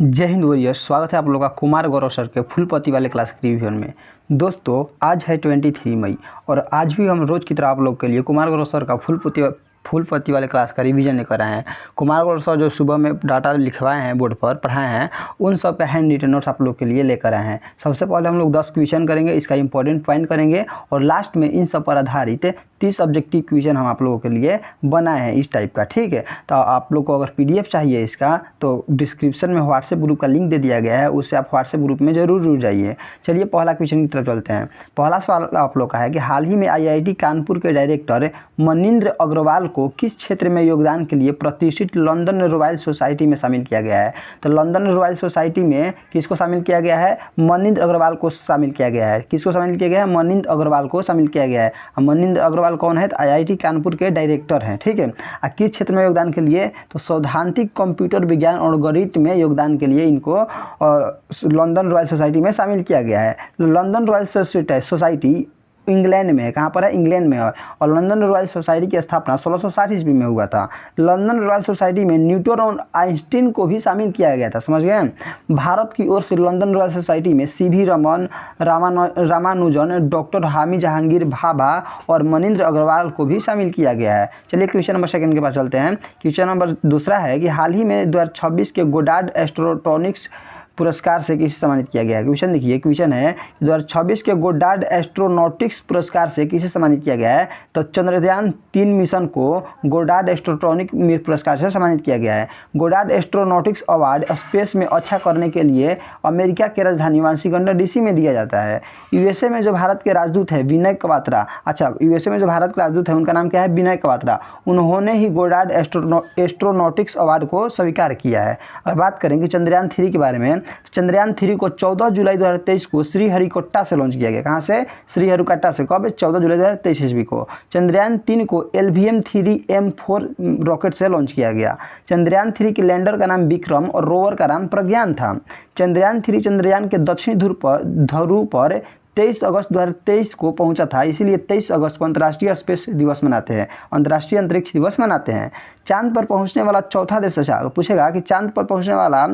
जय हिंद वॉरियर्स। स्वागत है आप लोगों का कुमार गौरव सर के फुल पति वाले क्लास के रिवीजन में। दोस्तों आज है 23 मई और आज भी हम रोज़ की तरह आप लोग के लिए कुमार गौरव सर का फुल पति वाले क्लास का रिवीजन लेकर आए हैं। कुमार गौरव सर जो सुबह में डाटा लिखवाए हैं, बोर्ड पर पढ़ाए हैं, उन सब का हैंड रिटन नोट्स आप लोग के लिए लेकर आए हैं। सबसे पहले हम लोग 10 क्वेश्चन करेंगे, इसका इंपॉर्टेंट पॉइंट करेंगे और लास्ट में इन सब पर आधारित 30 ऑब्जेक्टिव क्वेश्चन हम आप लोगों के लिए बनाए हैं इस टाइप का। ठीक है, तो आप लोग को अगर पीडीएफ चाहिए इसका तो डिस्क्रिप्शन में व्हाट्सएप ग्रुप का लिंक दे दिया गया है, उससे आप व्हाट्सएप ग्रुप में जरूर जुड़ जाइए। चलिए पहला क्वेश्चन की तरफ चलते हैं। पहला सवाल आप लोग का है कि हाल ही में आईआईटी कानपुर के डायरेक्टर मनिंद्र अग्रवाल को किस क्षेत्र में योगदान के लिए प्रतिष्ठित लंदन रॉयल सोसाइटी में शामिल किया गया है। तो लंदन रॉयल सोसाइटी में किसको शामिल किया गया है? मनिंद्र अग्रवाल को शामिल किया गया है। किसको शामिल किया गया है? मनिंद्र अग्रवाल को शामिल किया गया है। मनिंद्र अग्रवाल कौन है? तो आईआईटी कानपुर के डायरेक्टर हैं। ठीक है, किस क्षेत्र में योगदान के लिए? तो सैद्धांतिक कंप्यूटर विज्ञान और गणित में योगदान के लिए इनको लंदन रॉयल सोसाइटी में शामिल किया गया है। लंदन रॉयल सोसाइटी इंग्लैंड में है। कहाँ पर है? इंग्लैंड में है। और लंदन रॉयल सोसाइटी की स्थापना 1660 ईस्वी में हुआ था। लंदन रॉयल सोसाइटी में न्यूटन और आइंस्टीन को भी शामिल किया गया था। समझ गए? भारत की ओर से लंदन रॉयल सोसाइटी में सीवी रमन, रामानुजन, डॉक्टर हामी जहांगीर भाभा और मनिंद्र अग्रवाल को भी शामिल किया गया है। चलिए क्वेश्चन नंबर सेकंड के पास चलते हैं। क्वेश्चन नंबर दूसरा है कि हाल ही में 2026 के गोडार्ड एस्ट्रोनॉटिक्स पुरस्कार से किसे सम्मानित किया गया है। क्वेश्चन देखिए, क्वेश्चन है 2026 के गोडार्ड एस्ट्रोनॉटिक्स पुरस्कार से किसे सम्मानित किया गया है। तो चंद्रयान 3 मिशन को गोडार्ड एस्ट्रोनॉटिक पुरस्कार से सम्मानित किया गया है। गोडार्ड एस्ट्रोनॉटिक्स अवार्ड स्पेस में अच्छा करने के लिए अमेरिका के राजधानी वाशिंगटन डीसी में दिया जाता है। यूएसए में जो भारत के राजदूत है विनय क्वात्रा, यूएसए में जो भारत के राजदूत है उनका नाम क्या है? विनय क्वात्रा। उन्होंने ही गोडार्ड एस्ट्रोनॉटिक्स अवार्ड को स्वीकार किया है। और बात करेंगे चंद्रयान 3 के बारे में। चंद्रयान 3 को 14 जुलाई 2023 को श्रीहरिकोटा से लॉन्च किया गया। कहां से? श्रीहरिकोटा से। कब? 14 जुलाई 2023 ईस्वी को। चंद्रयान 3 को LVM-3M4 रॉकेट से लॉन्च किया गया। चंद्रयान 3 के लैंडर का नाम विक्रम और रोवर का नाम प्रज्ञान था। चंद्रयान 3 चंद्रयान के दक्षिणी ध्रुव पर 23 अगस्त 2023 को पहुंचा था, इसीलिए 23 अगस्त को अंतर्राष्ट्रीय स्पेस दिवस मनाते हैं, अंतर्राष्ट्रीय अंतरिक्ष दिवस मनाते हैं। चांद पर पहुंचने वाला चौथा देश, पूछेगा कि चांद पर पहुंचने वाला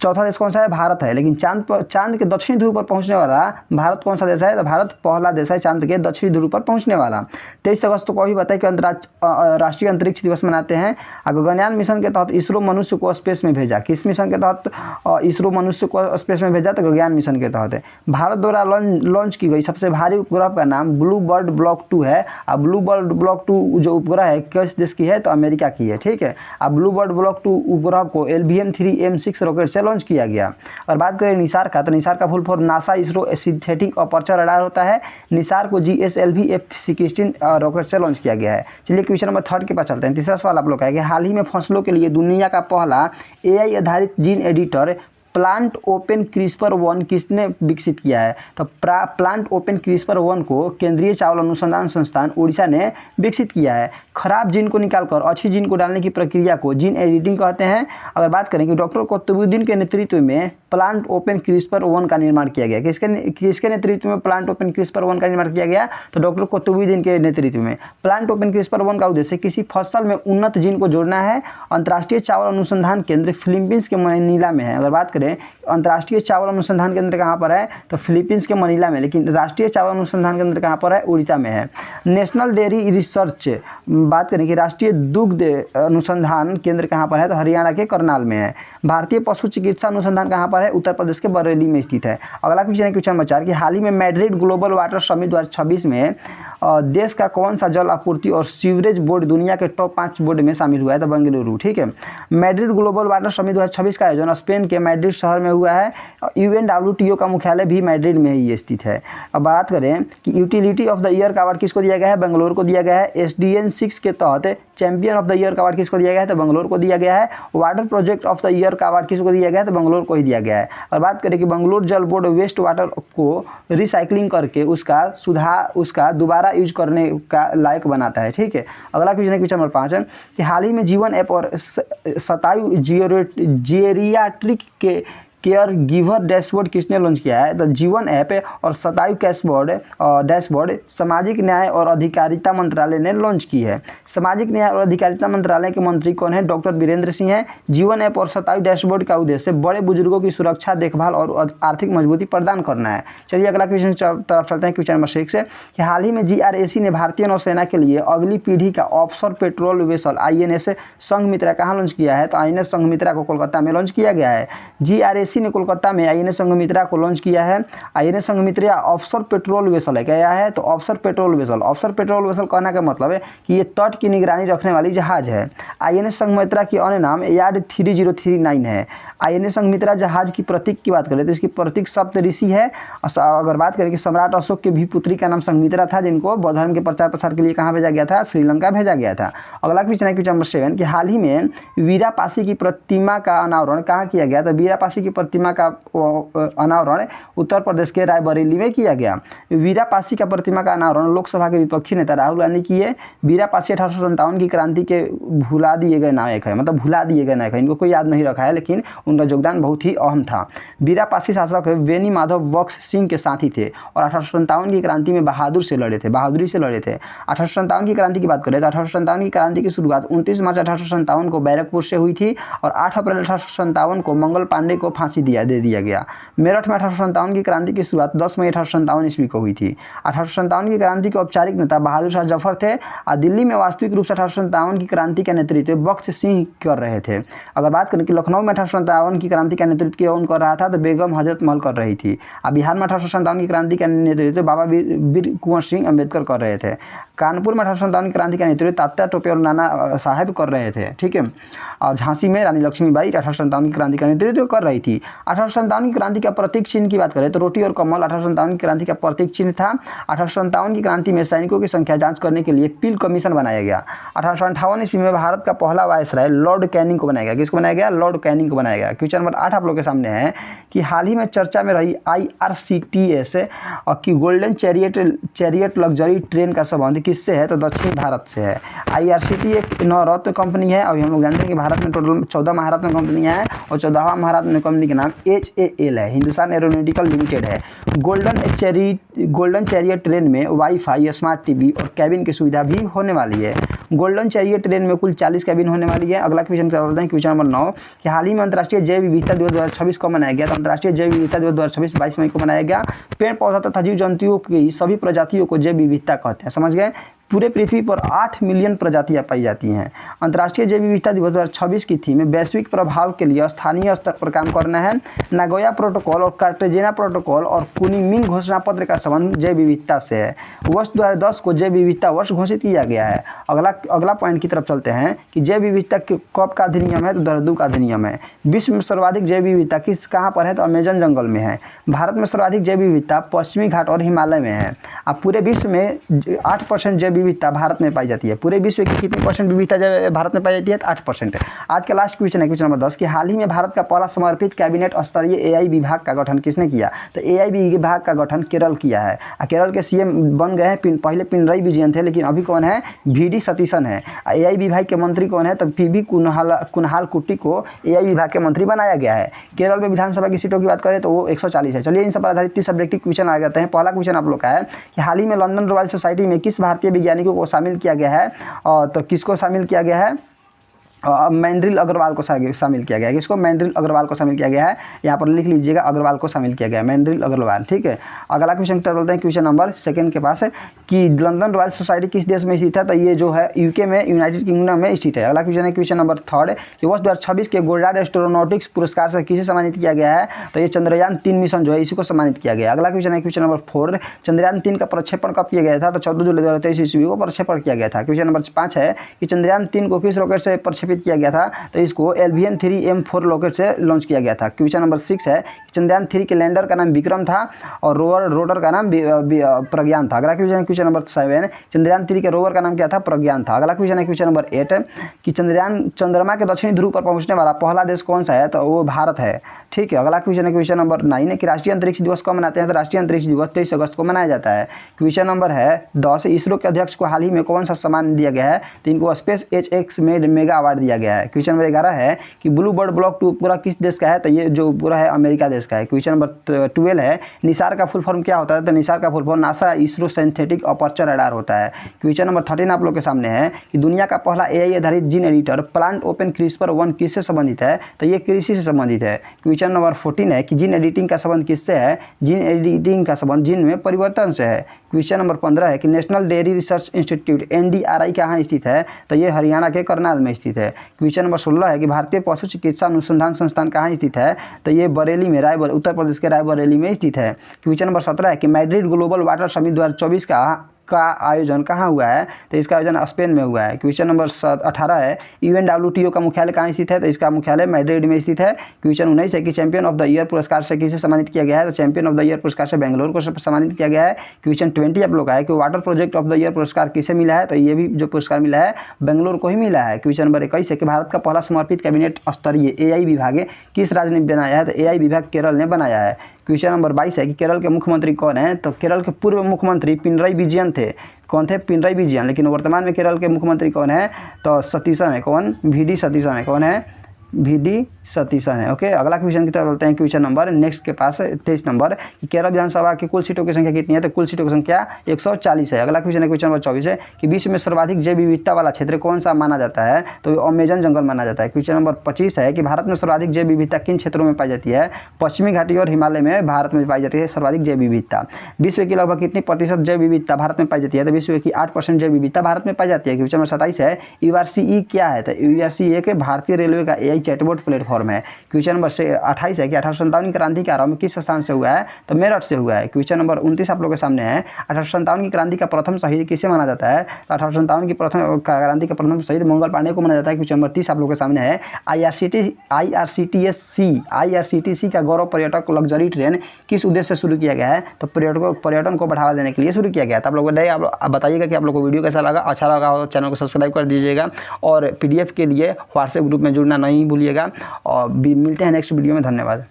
चौथा देश कौन सा है? भारत है। लेकिन चांद के दक्षिणी ध्रुव पर पहुंचने वाला भारत कौन सा देश है? तो भारत पहला देश है चांद के दक्षिणी ध्रुव पर पहुंचने वाला। 23 अगस्त को भी बताया कि अंतर्राष्ट्रीय अंतरिक्ष दिवस मनाते हैं। गगनयान मिशन के तहत इसरो मनुष्य को स्पेस में भेजा। किस मिशन के तहत इसरो मनुष्य को स्पेस में भेजा? तो गगनयान मिशन के तहत है। भारत द्वारा लॉन्च की गई सबसे भारी उपग्रह का नाम ब्लू बर्ड ब्लॉक 2 है। अब ब्लू बर्ड ब्लॉक 2 जो उपग्रह है किस देश की है? तो अमेरिका की है। ठीक है, अब ब्लू बर्ड ब्लॉक 2 उपग्रह को LVM-3M6 रॉकेट से लॉन्च किया गया। और बात करें निसार का, तो निसार का full form NASA ISRO synthetic aperture radar होता है। निसार को GSLV F-16 रॉकेट से लॉन्च किया गया है। चलिए क्वेश्चन नंबर 3 के पास चलते हैं। तीसरा सवाल आप लोग का है कि हाल ही में फसलों के लिए दुनिया का पहला AI आधारित जीन एडिटर प्लांट ओपन क्रिस्पर-1 किसने विकसित किया है? तो प्लांट ओपन क्रिस्पर-1 को केंद्रीय चावल अनुसंधान संस्थान उड़ीसा ने विकसित किया है। खराब जीन को निकालकर अच्छी जीन को डालने की प्रक्रिया को जीन एडिटिंग कहते हैं। अगर बात करें कि डॉक्टर कुतुबुद्दीन के नेतृत्व में प्लांट ओपन क्रिस्पर-1 का निर्माण किया गया। किसके नेतृत्व में प्लांट ओपन क्रिस्पर-1 का निर्माण किया गया? तो डॉक्टर कुतुबुद्दीन के नेतृत्व में। प्लांट ओपन क्रिस्पर-1 का उद्देश्य किसी फसल में उन्नत जीन को जोड़ना है। अंतर्राष्ट्रीय चावल अनुसंधान केंद्र फिलीपींस के मनीला में है। अगर बात करें अंतर्राष्ट्रीय चावल अनुसंधान केंद्र कहाँ पर है? तो फिलीपींस के मनीला में। लेकिन राष्ट्रीय चावल अनुसंधान केंद्र कहाँ पर है? उड़ीसा में है। नेशनल डेयरी रिसर्च, बात करें कि राष्ट्रीय दुग्ध अनुसंधान केंद्र कहाँ पर है? तो हरियाणा के करनाल में है। भारतीय पशु चिकित्सा अनुसंधान कहाँ पर है? उत्तर प्रदेश के बरेली में स्थित है। अगला क्वेश्चन है क्वेश्चन नंबर 4 कि हाल ही में मैड्रिड ग्लोबल वाटर समिट 2026 में देश का कौन सा जल आपूर्ति और सीवरेज बोर्ड दुनिया के टॉप 5 बोर्ड में शामिल हुआ है? तो बेंगलुरु। ठीक है, मैड्रिड ग्लोबल वाटर समिट 2026 का आयोजन स्पेन के मैड्रिड शहर में हुआ है। UNWTO का मुख्यालय भी मैड्रिड में ही स्थित है। अब बात करें कि यूटिलिटी ऑफ द ईयर का अवार्ड किसको दिया गया है? बेंगलोर को दिया गया है। SDN 6 के तहत चैंपियन ऑफ द ईयर का अवार्ड किसको दिया गया है? तो बेंगलोर को दिया गया है। Water project of the year का अवार्ड किसको दिया गया है? तो बेंगलोर को ही दिया गया है। और बात करें कि बेंगलोर जल बोर्ड वेस्ट वाटर को रिसाइकलिंग करके उसका दोबारा यूज करने का लायक बनाता है। ठीक है, अगला क्वेश्चन है क्वेश्चन नंबर 5 है कि हाल ही में जीवन ऐप और शतायु जीरियाट्रिक केयर गिवर डैशबोर्ड किसने लॉन्च किया है? तो जीवन ऐप और शतायु डैशबोर्ड सामाजिक न्याय और अधिकारिता मंत्रालय ने लॉन्च की है। सामाजिक न्याय और अधिकारिता मंत्रालय के मंत्री कौन है? डॉक्टर वीरेंद्र सिंह हैं। जीवन ऐप और शतायु डैशबोर्ड का उद्देश्य बड़े बुजुर्गों की सुरक्षा, देखभाल और आर्थिक मजबूती प्रदान करना है। चलिए अगला क्वेश्चन तरफ चलते हैं, क्वेश्चन नंबर 6 कि हाल ही में जीआरएसी ने भारतीय नौसेना के लिए अगली पीढ़ी का offshore patrol vessel INS Sanghamitra कहाँ लॉन्च किया है? तो आईएनएस संघमित्रा को कोलकाता में लॉन्च किया गया है। जीआरएसी ने कोलकाता में आईएनएस संघमित्रा को लॉन्च किया है। INS Sanghamitra offshore patrol vessel है। क्या है? तो offshore patrol vessel. Offshore patrol vessel कहने का मतलब है कि ये तट की निगरानी रखने वाली जहाज है। आईएनएस संघमित्रा की अन्य नाम यार्ड 3039 है। आईएनएस संघमित्रा जहाज की प्रतीक की बात करें तो इसकी प्रतीक सप्तऋषि है। अगर बात करें कि सम्राट अशोक की भी पुत्री का नाम संघमित्रा था, जिनको बौद्ध धर्म के प्रचार प्रसार के लिए कहाँ भेजा गया था? श्रीलंका भेजा गया था। अगला क्वेश्चन है क्वेश्चन नंबर 7 कि हाल ही में वीरापासी की प्रतिमा का अनावरण कहाँ किया गया? तो वीरापासी की प्रतिमा का अनावरण उत्तर प्रदेश के रायबरेली में किया गया। वीरापासी का प्रतिमा का अनावरण लोकसभा के विपक्षी नेता राहुल गांधी किए। वीरापासी 1857 की क्रांति के भुला दिए गए नायक है, मतलब भुला दिए गए नायक है। इनको कोई याद नहीं रखा है, लेकिन उनका योगदान बहुत ही अहम था। वीरापासी शासक वेनी माधव बख्श सिंह के साथी थे और 1857 की क्रांति में बहादुरी से लड़े थे। 1857 की क्रांति की बात करें तो 1857 की क्रांति की शुरुआत 29 मार्च 1857 को बैरकपुर से हुई थी और 8 अप्रैल 1857 को मंगल पांडे को फांसी दे दिया गया। मेरठ में 1857 की क्रांति की शुरुआत 10 मई 1857 ईस्वी को हुई थी। 1857 की क्रांति के औपचारिक नेता बहादुर शाह जफर थे और दिल्ली में वास्तविक रूप से 1857 की क्रांति का नेतृत्व बख्श सिंह कर रहे थे। अगर बात करें कि लखनऊ में 1857 की क्रांति का नेतृत्व कौन कर रहा था? तो बेगम हजरत महल कर रही थी। और बिहार में 1857 की क्रांति का नेतृत्व बाबा वीर कुंवर सिंह अम्बेडकर कर रहे थे। कानपुर में 1857 की क्रांति का नेतृत्व तात्या टोपे और नाना साहेब कर रहे थे। ठीक है। और झांसी में रानी लक्ष्मीबाई 1857 की क्रांति का नेतृत्व कर रही थी। 1857 की क्रांति का प्रतीक चिन्ह की बात करें तो रोटी और कमल 1857 की क्रांति का प्रतीक चिन्ह था। 1857 की क्रांति में सैनिकों की संख्या जांच करने के लिए पील कमीशन बनाया गया। 1858 ईस्वी में भारत का पहला वायसराय लॉर्ड कैनिंग को बनाया गया। किसको बनाया गया? लॉर्ड कैनिंग को बनाया गया। क्वेश्चन नंबर 8 आप लोग के सामने है कि हाल ही में चर्चा में रही IRCTS की गोल्डन चैरियट लग्जरी ट्रेन का संबंध किससे है? तो दक्षिण भारत से है। IRCTS एक नवरत्न कंपनी है। अभी हम लोग जानते हैं कि भारत में टोटल 14 महारत्न कंपनियां हैं और 14वां महारत्न कंपनी का नाम HAL है, हिंदुस्तान एरोनॉटिकल लिमिटेड है। गोल्डन चैरियट ट्रेन में वाईफाई, स्मार्ट टीवी और कैबिन की सुविधा भी होने वाली है। गोल्डन चैरियट ट्रेन में कुल 40 कैबिन होने वाली है। अगला क्वेश्चन करते हैं, क्वेश्चन नंबर 9 कि हाल ही में अंतर्राष्ट्रीय जैव विविधता दिवस 2026 को मनाया गया। तो अंतर्राष्ट्रीय जैव विविधता दिवस 2026 22 मई को मनाया गया। पेड़ पौधा तथा जीव जंतुओं की सभी प्रजातियों को जैव विविधता कहते हैं। समझ गए? पूरे पृथ्वी पर 8 मिलियन प्रजातियां पाई जाती हैं। अंतर्राष्ट्रीय जैव विविधता दिवस 2026 की थीम वैश्विक प्रभाव के लिए स्थानीय स्तर पर काम करना है। नागोया प्रोटोकॉल और कार्टेजेना प्रोटोकॉल और कुनिमिंग घोषणा पत्र का संबंध जैव विविधता से है। वर्ष 2010 को जैव विविधता वर्ष घोषित किया गया है। अगला पॉइंट की तरफ चलते हैं कि जैव विविधता कब का अधिनियम है? तो 2002 का अधिनियम है। विश्व में सर्वाधिक जैव विविधता कहाँ पर है? तो अमेजन जंगल में है। भारत में सर्वाधिक जैव विविधता पश्चिमी घाट और हिमालय में है। अब पूरे विश्व में 8% जैव विविधता भारत में पाई जाती है। पूरे विश्व की कितनी परसेंट विविधता भारत में पाई जाती है? 8%। आज का लास्ट क्वेश्चन है क्वेश्चन नंबर 10 कि हाल ही में भारत का पहला समर्पित कैबिनेट स्तरीय AI विभाग का गठन किसने किया? तो AI विभाग का गठन केरल किया है। केरल के CM बन गए हैं। पहले पिनरई विजयन थे, लेकिन अभी कौन है? VD सतीशन है। AI विभाग के मंत्री कौन है? तो PV कुनहाल कुट्टी को AI विभाग के मंत्री बनाया गया है। केरल में विधानसभा की सीटों की बात करें तो वो 140 है। चलिए इन सब पर आधारित 30 सब्जेक्टिव क्वेश्चन आ जाते हैं। पहला क्वेश्चन आप लोग का है कि हाल ही में लंदन रॉयल सोसाइटी में किस भारतीय वैज्ञानिकों को शामिल किया गया है? तो किसको शामिल किया गया है? मैंड्रिल अग्रवाल को शामिल किया गया है। किसको? मैंड्रिल अग्रवाल को शामिल किया गया है। यहाँ पर लिख लीजिएगा, अग्रवाल को शामिल किया गया है, मैंड्रिल अग्रवाल। ठीक है। अगला क्वेश्चन बोलते हैं क्वेश्चन नंबर 2 के पास है कि लंदन रॉयल सोसाइटी किस देश में स्थित है? तो ये जो है UK में, यूनाइटेड किंगडम में स्थित है। अगला क्वेश्चन है क्वेश्चन नंबर 3 कि वर्ष 2026 के गोल्डार्ड एस्ट्रोनॉटिक्स पुरस्कार से किसे सम्मानित किया गया है? तो ये चंद्रयान 3 मिशन जो है इसी को सम्मानित किया गया। अगला क्वेश्चन है क्वेश्चन नंबर 4 चंद्रयान 3 का प्रक्षेपण कब किया गया था? तो 14 जुलाई 2023 ईस्वी को प्रक्षेपण किया गया था। क्वेश्चन नंबर 5 है कि चंद्रयान 3 को किस रॉकेट से प्रक्षेपित किया गया था? तो इसको LVN 3M4 रॉकेट से लॉन्च किया गया था। क्वेश्चन नंबर 6 है कि चंद्रयान 3 के लैंडर का नाम विक्रम था और रोटर का नाम प्रज्ञान था। अगला क्वेश्चन है क्वेश्चन नंबर 7 चंद्रयान 3 के रोवर का नाम क्या था? प्रज्ञान था। अगला क्वेश्चन है क्वेश्चन नंबर 8 कि चंद्रमा के दक्षिणी ध्रुव पर पहुंचने वाला पहला देश कौन सा है? तो वो भारत है। ठीक है। अगला क्वेश्चन है क्वेश्चन नंबर 9 कि राष्ट्रीय अंतरिक्ष दिवस कब मनाते हैं? तो राष्ट्रीय अंतरिक्ष दिवस 23 अगस्त को मनाया जाता है। क्वेश्चन नंबर है 10 इसरो के अध्यक्ष को हाल ही में कौन सा सम्मान दिया गया है? तो इनको स्पेस HX मेगा अवार्ड दिया गया है। क्वेश्चन नंबर 11 है कि ब्लू बर्ड ब्लॉक 2 पूरा किस देश का है, तो ये जो पूरा है अमेरिका देश का है। क्वेश्चन नंबर 12 है निसार का फुल फॉर्म क्या होता है, तो निसार का full form NASA ISRO synthetic aperture radar होता है। क्वेश्चन नंबर 13 आप लोग के सामने है कि दुनिया का पहला AI आधारित gene editor plant open CRISPR-1 किससे संबंधित है, तो ये कृषि से संबंधित है। क्वेश्चन नंबर 14 है कि जीन एडिटिंग का संबंध किससे है, जीन एडिटिंग का संबंध जीन में परिवर्तन से है। क्वेश्चन नंबर 15 है कि national dairy research institute NDRI कहाँ स्थित है, तो ये हरियाणा के करनाल में स्थित है। क्वेश्चन नंबर 16 है कि भारतीय पशु चिकित्सा अनुसंधान संस्थान कहाँ स्थित है, तो ये बरेली में उत्तर प्रदेश के रायबरेली में स्थित है। क्वेश्चन नंबर 17 है कि मैड्रिड ग्लोबल वाटर समिट 2024 का आयोजन कहाँ हुआ है, तो इसका आयोजन स्पेन में हुआ है। क्वेश्चन नंबर 18 है UNWTO का मुख्यालय कहाँ स्थित है, तो इसका मुख्यालय मैड्रिड में स्थित है। क्वेश्चन 19 है कि चैंपियन ऑफ द ईयर पुरस्कार से किसे सम्मानित किया गया है, तो चैंपियन ऑफ द ईयर पुरस्कार से बेंगलोर को सम्मानित किया गया है। क्वेश्चन 20 आप लोग का है कि water project of the year पुरस्कार किसे मिला है, तो ये भी जो पुरस्कार मिला है बेंगलोर को ही मिला है। क्वेश्चन नंबर 21 है कि भारत का पहला समर्पित कैबिनेट स्तरीय AI विभाग किस राज्य ने बनाया है, तो AI विभाग केरल ने बनाया है। क्वेश्चन नंबर 22 है कि केरल के मुख्यमंत्री कौन है, तो केरल के पूर्व मुख्यमंत्री पिनराई विजयन थे। कौन थे, पिनराई विजयन, लेकिन वर्तमान में केरल के मुख्यमंत्री कौन है, तो सतीशन है। कौन, VD सतीशन है। कौन है, VD सतीशन है। ओके, अगला क्वेश्चन की तरफ चलते हैं। क्वेश्चन नंबर नेक्स्ट के पास 23 नंबर कि केरल विधानसभा की कुल सीटों की संख्या कितनी है, तो कुल सीटों की संख्या 140 है। अगला क्वेश्चन है क्वेश्चन नंबर 24 है कि विश्व में सर्वाधिक जैव विविधता वाला क्षेत्र कौन सा माना जाता है, तो अमेजन जंगल माना जाता है। क्वेश्चन नंबर 25 है कि भारत में सर्वाधिक जैव विविधता किन क्षेत्रों में पाई जाती है, पश्चिमी घाटी और हिमालय में भारत में पाई जाती है सर्वाधिक जैव विविधता। विश्व की लगभग कितनी प्रतिशत जैव विविधता भारत में पाई जाती है, तो विश्व की 8% जैव विविधता भारत में पाई जाती है। क्वेश्चन नंबर 27 है URCE क्या है, तो URCE एक भारतीय रेलवे का AI चैटबॉट प्लेटफॉर्म है। क्वेश्चन नंबर 28 है कि 1857 की क्रांति का आरंभ किस स्थान से हुआ है, तो मेरठ से हुआ है। क्वेश्चन नंबर 29 आप लोग के सामने है 1857 की क्रांति का प्रथम शहीद किसे माना जाता है, तो 1857 की क्रांति का प्रथम शहीद मंगल पांडे को माना जाता है। क्वेश्चन नंबर 30 आप लोग के सामने है IRCTC का गौरव पर्यटक लग्जरी ट्रेन किस उद्देश्य से शुरू किया गया है, तो पर्यटन को बढ़ावा देने के लिए शुरू किया गया था। आप लोग बताइएगा कि आप लोग को वीडियो कैसा लगा, अच्छा लगा हो तो चैनल को सब्सक्राइब कर दीजिएगा और PDF के लिए व्हाट्सएप ग्रुप में जुड़ना नहीं भूलिएगा और मिलते हैं नेक्स्ट वीडियो में। धन्यवाद।